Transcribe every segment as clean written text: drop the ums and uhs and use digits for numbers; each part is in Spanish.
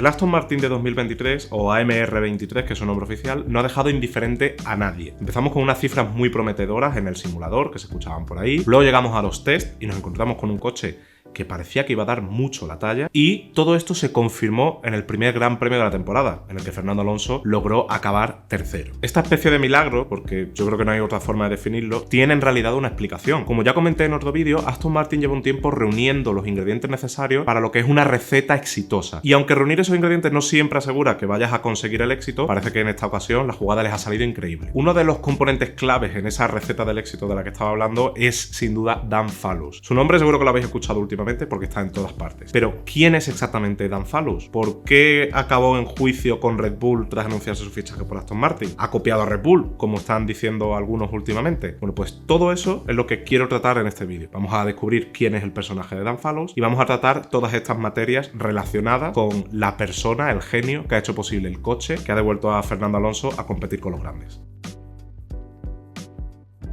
El Aston Martin de 2023, o AMR23, que es su nombre oficial, no ha dejado indiferente a nadie. Empezamos con unas cifras muy prometedoras en el simulador, que se escuchaban por ahí. Luego llegamos a los test y nos encontramos con un coche que parecía que iba a dar mucho la talla, y todo esto se confirmó en el primer Gran Premio de la temporada, en el que Fernando Alonso logró acabar tercero. Esta especie de milagro, porque yo creo que no hay otra forma de definirlo, tiene en realidad una explicación. Como ya comenté en otro vídeo, Aston Martin lleva un tiempo reuniendo los ingredientes necesarios para lo que es una receta exitosa. Y aunque reunir esos ingredientes no siempre asegura que vayas a conseguir el éxito, parece que en esta ocasión la jugada les ha salido increíble. Uno de los componentes claves en esa receta del éxito de la que estaba hablando es sin duda Dan Fallows. Su nombre seguro que lo habéis escuchado últimamente porque está en todas partes. Pero ¿quién es exactamente Dan Fallows? ¿Por qué acabó en juicio con Red Bull tras anunciarse su fichaje por Aston Martin? ¿Ha copiado a Red Bull, como están diciendo algunos últimamente? Bueno, pues todo eso es lo que quiero tratar en este vídeo. Vamos a descubrir quién es el personaje de Dan Fallows y vamos a tratar todas estas materias relacionadas con la persona, el genio que ha hecho posible el coche que ha devuelto a Fernando Alonso a competir con los grandes.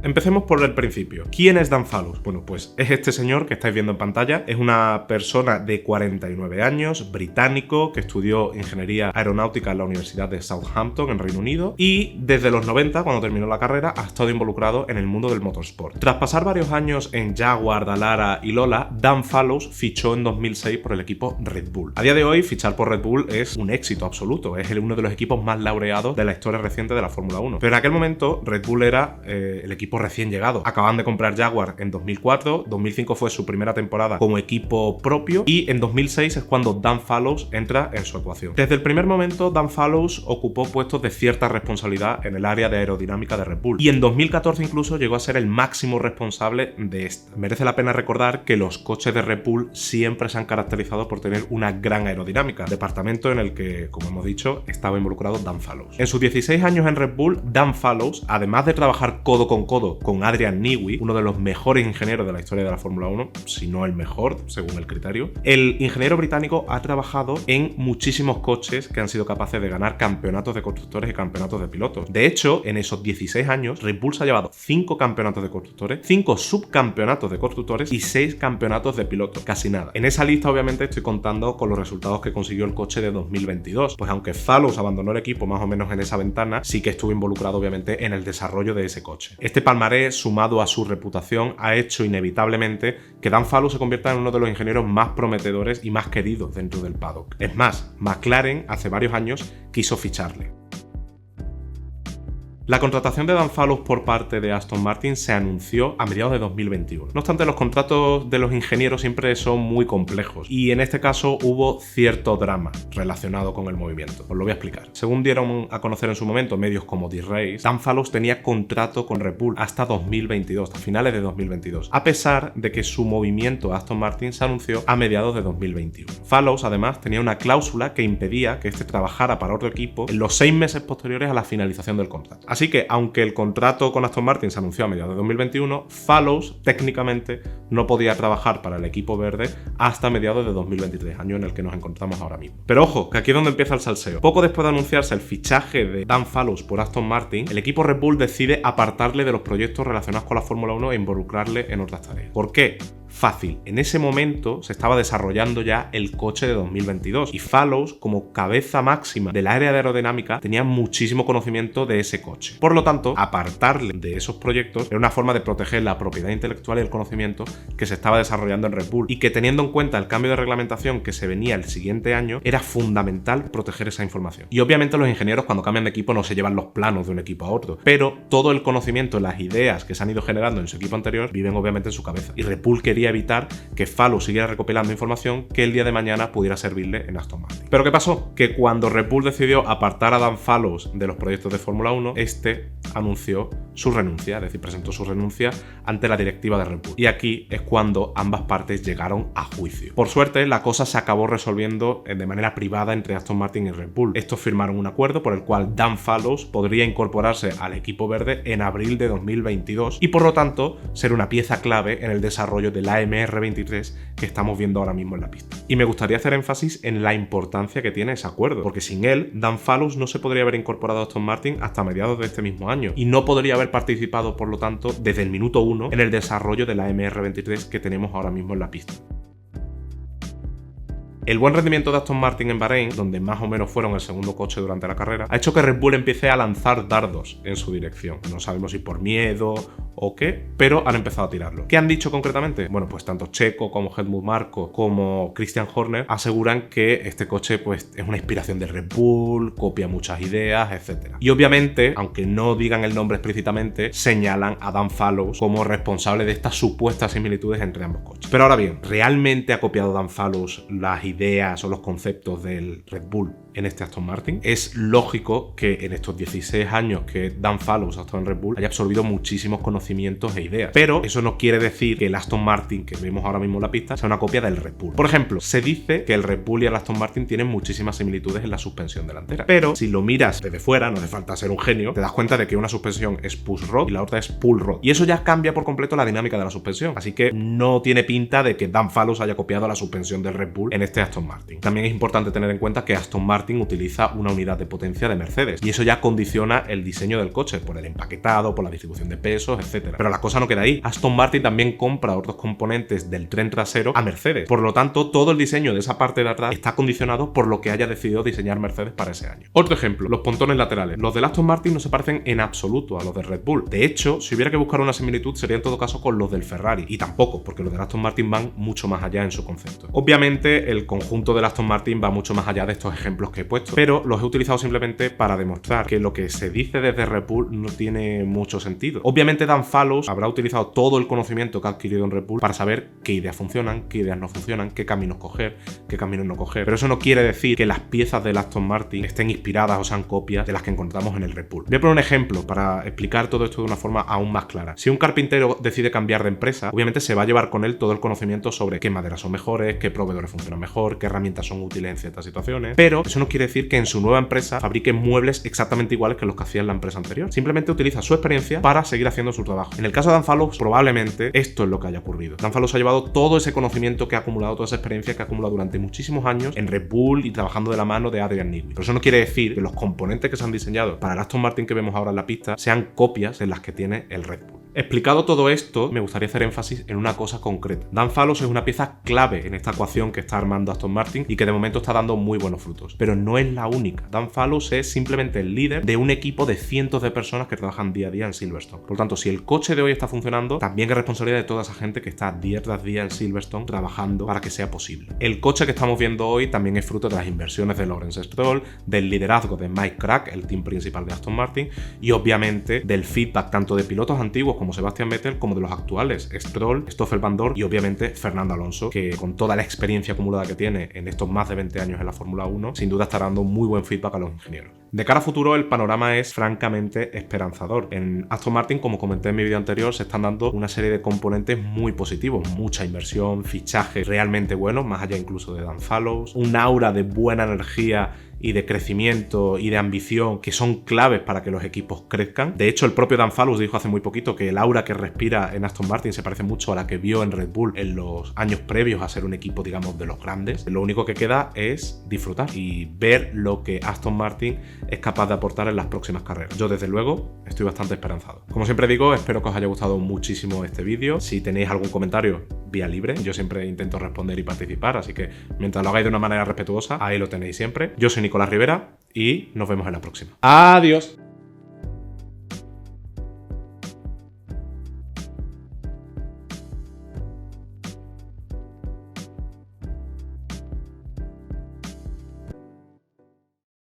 Empecemos por el principio. ¿Quién es Dan Fallows? Bueno, pues es este señor que estáis viendo en pantalla. Es una persona de 49 años, británico, que estudió ingeniería aeronáutica en la Universidad de Southampton, en Reino Unido, y desde los 90, cuando terminó la carrera, ha estado involucrado en el mundo del motorsport. Tras pasar varios años en Jaguar, Dallara y Lola, Dan Fallows fichó en 2006 por el equipo Red Bull. A día de hoy, fichar por Red Bull es un éxito absoluto. Es uno de los equipos más laureados de la historia reciente de la Fórmula 1. Pero en aquel momento, Red Bull era el equipo recién llegado. Acaban de comprar Jaguar en 2004, 2005 fue su primera temporada como equipo propio y en 2006 es cuando Dan Fallows entra en su ecuación. Desde el primer momento, Dan Fallows ocupó puestos de cierta responsabilidad en el área de aerodinámica de Red Bull y en 2014 incluso llegó a ser el máximo responsable de esta. Merece la pena recordar que los coches de Red Bull siempre se han caracterizado por tener una gran aerodinámica, departamento en el que, como hemos dicho, estaba involucrado Dan Fallows. En sus 16 años en Red Bull, Dan Fallows, además de trabajar codo con Adrian Newey, uno de los mejores ingenieros de la historia de la Fórmula 1, si no el mejor, según el criterio, el ingeniero británico ha trabajado en muchísimos coches que han sido capaces de ganar campeonatos de constructores y campeonatos de pilotos. De hecho, en esos 16 años, Red Bull se ha llevado 5 campeonatos de constructores, 5 subcampeonatos de constructores y 6 campeonatos de pilotos, casi nada. En esa lista, obviamente, estoy contando con los resultados que consiguió el coche de 2022, pues aunque Fallows abandonó el equipo más o menos en esa ventana, sí que estuvo involucrado, obviamente, en el desarrollo de ese coche. Este palmarés, sumado a su reputación, ha hecho inevitablemente que Dan Fallows se convierta en uno de los ingenieros más prometedores y más queridos dentro del paddock. Es más, McLaren hace varios años quiso ficharle. La contratación de Dan Fallows por parte de Aston Martin se anunció a mediados de 2021. No obstante, los contratos de los ingenieros siempre son muy complejos y en este caso hubo cierto drama relacionado con el movimiento. Os lo voy a explicar. Según dieron a conocer en su momento medios como D-Race, Dan Fallows tenía contrato con Red Bull hasta 2022, hasta finales de 2022, a pesar de que su movimiento a Aston Martin se anunció a mediados de 2021. Fallows además tenía una cláusula que impedía que este trabajara para otro equipo en los 6 meses posteriores a la finalización del contrato. Así que, aunque el contrato con Aston Martin se anunció a mediados de 2021, Fallows técnicamente no podía trabajar para el equipo verde hasta mediados de 2023, año en el que nos encontramos ahora mismo. Pero ojo, que aquí es donde empieza el salseo. Poco después de anunciarse el fichaje de Dan Fallows por Aston Martin, el equipo Red Bull decide apartarle de los proyectos relacionados con la Fórmula 1 e involucrarle en otras tareas. ¿Por qué? Fácil. En ese momento se estaba desarrollando ya el coche de 2022 y Fallows, como cabeza máxima del área de aerodinámica, tenía muchísimo conocimiento de ese coche. Por lo tanto, apartarle de esos proyectos era una forma de proteger la propiedad intelectual y el conocimiento que se estaba desarrollando en Red Bull y que, teniendo en cuenta el cambio de reglamentación que se venía el siguiente año, era fundamental proteger esa información. Y obviamente los ingenieros, cuando cambian de equipo, no se llevan los planos de un equipo a otro, pero todo el conocimiento, las ideas que se han ido generando en su equipo anterior viven obviamente en su cabeza, y Red Bull quería evitar que Fallows siguiera recopilando información que el día de mañana pudiera servirle en Aston Martin. Pero ¿qué pasó? Que cuando Red Bull decidió apartar a Dan Fallows de los proyectos de Fórmula 1, este anunció su renuncia, es decir, presentó su renuncia ante la directiva de Red Bull. Y aquí es cuando ambas partes llegaron a juicio. Por suerte, la cosa se acabó resolviendo de manera privada entre Aston Martin y Red Bull. Estos firmaron un acuerdo por el cual Dan Fallows podría incorporarse al equipo verde en abril de 2022 y por lo tanto ser una pieza clave en el desarrollo del AMR23 que estamos viendo ahora mismo en la pista. Y me gustaría hacer énfasis en la importancia que tiene ese acuerdo, porque sin él, Dan Fallows no se podría haber incorporado a Aston Martin hasta mediados de este mismo año y no podría haber participado, por lo tanto, desde el minuto 1 en el desarrollo de la AMR23 que tenemos ahora mismo en la pista. El buen rendimiento de Aston Martin en Bahrein, donde más o menos fueron el segundo coche durante la carrera, ha hecho que Red Bull empiece a lanzar dardos en su dirección. No sabemos si por miedo o qué, pero han empezado a tirarlo. ¿Qué han dicho concretamente? Bueno, pues tanto Checo como Helmut Marko como Christian Horner aseguran que este coche pues es una inspiración de Red Bull, copia muchas ideas, etc. Y obviamente, aunque no digan el nombre explícitamente, señalan a Dan Fallows como responsable de estas supuestas similitudes entre ambos coches. Pero ahora bien, ¿realmente ha copiado Dan Fallows las ideas o los conceptos del Red Bull en este Aston Martin? Es lógico que en estos 16 años que Dan Fallows ha estado en Red Bull haya absorbido muchísimos conocimientos e ideas, pero eso no quiere decir que el Aston Martin que vemos ahora mismo en la pista sea una copia del Red Bull. Por ejemplo, se dice que el Red Bull y el Aston Martin tienen muchísimas similitudes en la suspensión delantera, pero si lo miras desde fuera, no hace falta ser un genio, te das cuenta de que una suspensión es push rod y la otra es pull rod, y eso ya cambia por completo la dinámica de la suspensión, así que no tiene pinta de que Dan Fallows haya copiado la suspensión del Red Bull en este Aston Martin. También es importante tener en cuenta que Aston Martin utiliza una unidad de potencia de Mercedes, y eso ya condiciona el diseño del coche por el empaquetado, por la distribución de pesos, etc. Pero la cosa no queda ahí. Aston Martin también compra otros componentes del tren trasero a Mercedes. Por lo tanto, todo el diseño de esa parte de atrás está condicionado por lo que haya decidido diseñar Mercedes para ese año. Otro ejemplo, los pontones laterales. Los del Aston Martin no se parecen en absoluto a los de Red Bull. De hecho, si hubiera que buscar una similitud sería en todo caso con los del Ferrari. Y tampoco, porque los del Aston Martin van mucho más allá en su concepto. Obviamente, el conjunto del Aston Martin va mucho más allá de estos ejemplos que he puesto, pero los he utilizado simplemente para demostrar que lo que se dice desde Red Bull no tiene mucho sentido. Obviamente, Dan Fallows habrá utilizado todo el conocimiento que ha adquirido en Red Bull para saber qué ideas funcionan, qué ideas no funcionan, qué caminos coger, qué caminos no coger. Pero eso no quiere decir que las piezas del Aston Martin estén inspiradas o sean copias de las que encontramos en el Red Bull. Voy a poner un ejemplo para explicar todo esto de una forma aún más clara. Si un carpintero decide cambiar de empresa, obviamente se va a llevar con él todo el conocimiento sobre qué maderas son mejores, qué proveedores funcionan mejor, qué herramientas son útiles en ciertas situaciones. Pero eso no quiere decir que en su nueva empresa fabrique muebles exactamente iguales que los que hacía en la empresa anterior. Simplemente utiliza su experiencia para seguir haciendo su trabajo. En el caso de Dan Fallows, probablemente esto es lo que haya ocurrido. Dan Fallows ha llevado todo ese conocimiento que ha acumulado, toda esa experiencia que ha acumulado durante muchísimos años en Red Bull y trabajando de la mano de Adrian Newey. Pero eso no quiere decir que los componentes que se han diseñado para el Aston Martin que vemos ahora en la pista sean copias de las que tiene el Red Bull. Explicado todo esto, me gustaría hacer énfasis en una cosa concreta. Dan Fallows es una pieza clave en esta ecuación que está armando Aston Martin y que de momento está dando muy buenos frutos. Pero no es la única. Dan Fallows es simplemente el líder de un equipo de cientos de personas que trabajan día a día en Silverstone. Por lo tanto, si el coche de hoy está funcionando, también es responsabilidad de toda esa gente que está día tras día en Silverstone trabajando para que sea posible. El coche que estamos viendo hoy también es fruto de las inversiones de Lawrence Stroll, del liderazgo de Mike Krack, el team principal de Aston Martin, y obviamente del feedback tanto de pilotos antiguos como Sebastian Vettel como de los actuales, Stroll, Stoffel Van Dorn y obviamente Fernando Alonso, que con toda la experiencia acumulada que tiene en estos más de 20 años en la Fórmula 1, sin duda estará dando muy buen feedback a los ingenieros. De cara a futuro, el panorama es francamente esperanzador. En Aston Martin, como comenté en mi vídeo anterior, se están dando una serie de componentes muy positivos, mucha inversión, fichajes realmente buenos, más allá incluso de Dan Fallows, un aura de buena energía y de crecimiento y de ambición que son claves para que los equipos crezcan. De hecho, el propio Dan Fallows dijo hace muy poquito que el aura que respira en Aston Martin se parece mucho a la que vio en Red Bull en los años previos a ser un equipo, digamos, de los grandes. Lo único que queda es disfrutar y ver lo que Aston Martin es capaz de aportar en las próximas carreras. Yo, desde luego, estoy bastante esperanzado. Como siempre digo, espero que os haya gustado muchísimo este vídeo. Si tenéis algún comentario, vía libre. Yo siempre intento responder y participar, así que mientras lo hagáis de una manera respetuosa, ahí lo tenéis siempre. Yo soy Nicolás Rivera y nos vemos en la próxima. ¡Adiós!